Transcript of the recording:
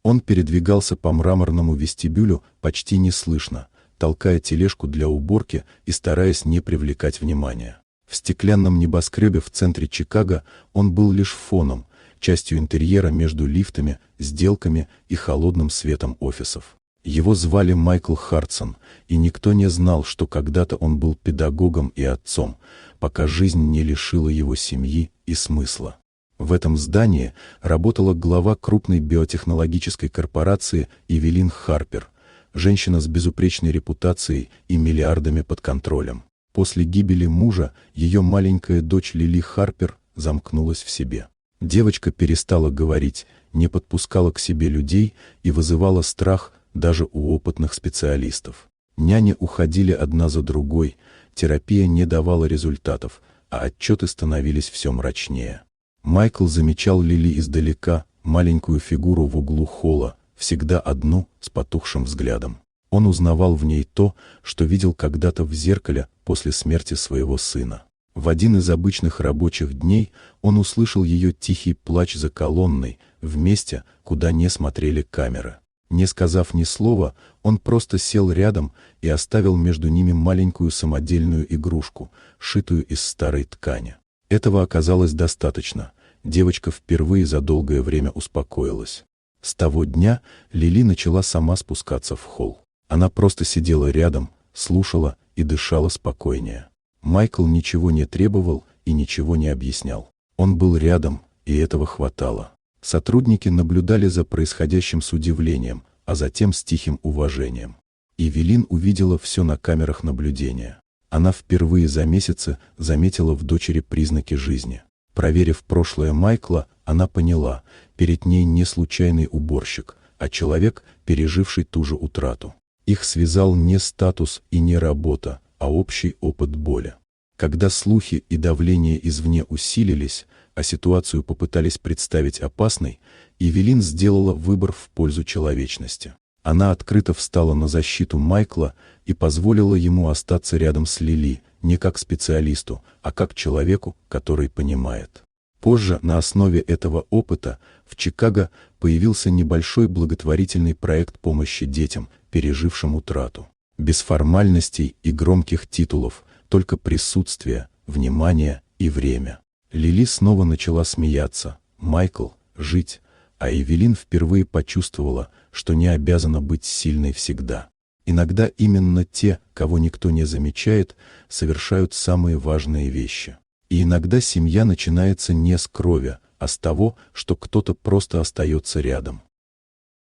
Он передвигался по мраморному вестибюлю почти неслышно, толкая тележку для уборки и стараясь не привлекать внимания. В стеклянном небоскребе в центре Чикаго он был лишь фоном, частью интерьера между лифтами, сделками и холодным светом офисов. Его звали Майкл Хартсон, и никто не знал, что когда-то он был педагогом и отцом, пока жизнь не лишила его семьи и смысла. В этом здании работала глава крупной биотехнологической корпорации Эвелин Харпер, женщина с безупречной репутацией и миллиардами под контролем. После гибели мужа ее маленькая дочь Лили Харпер замкнулась в себе. Девочка перестала говорить, не подпускала к себе людей и вызывала страх даже у опытных специалистов. Няни уходили одна за другой, терапия не давала результатов, а отчеты становились все мрачнее. Майкл замечал Лили издалека, маленькую фигуру в углу холла, всегда одну, с потухшим взглядом. Он узнавал в ней то, что видел когда-то в зеркале после смерти своего сына. В один из обычных рабочих дней он услышал ее тихий плач за колонной, в месте, куда не смотрели камеры. Не сказав ни слова, он просто сел рядом и оставил между ними маленькую самодельную игрушку, сшитую из старой ткани. Этого оказалось достаточно. Девочка впервые за долгое время успокоилась. С того дня Лили начала сама спускаться в холл. Она просто сидела рядом, слушала и дышала спокойнее. Майкл ничего не требовал и ничего не объяснял. Он был рядом, и этого хватало. Сотрудники наблюдали за происходящим с удивлением, а затем с тихим уважением. Эвелин увидела все на камерах наблюдения. Она впервые за месяцы заметила в дочери признаки жизни. Проверив прошлое Майкла, она поняла, перед ней не случайный уборщик, а человек, переживший ту же утрату. Их связал не статус и не работа, а общий опыт боли. Когда слухи и давление извне усилились, а ситуацию попытались представить опасной, Эвелин сделала выбор в пользу человечности. Она открыто встала на защиту Майкла и позволила ему остаться рядом с Лили, не как специалисту, а как человеку, который понимает. Позже, на основе этого опыта, в Чикаго появился небольшой благотворительный проект помощи детям, пережившим утрату. Без формальностей и громких титулов, только присутствие, внимание и время. Лили снова начала смеяться, Майкл – жить, а Эвелин впервые почувствовала, что не обязана быть сильной всегда. Иногда именно те, кого никто не замечает, совершают самые важные вещи. И иногда семья начинается не с крови, а с того, что кто-то просто остается рядом.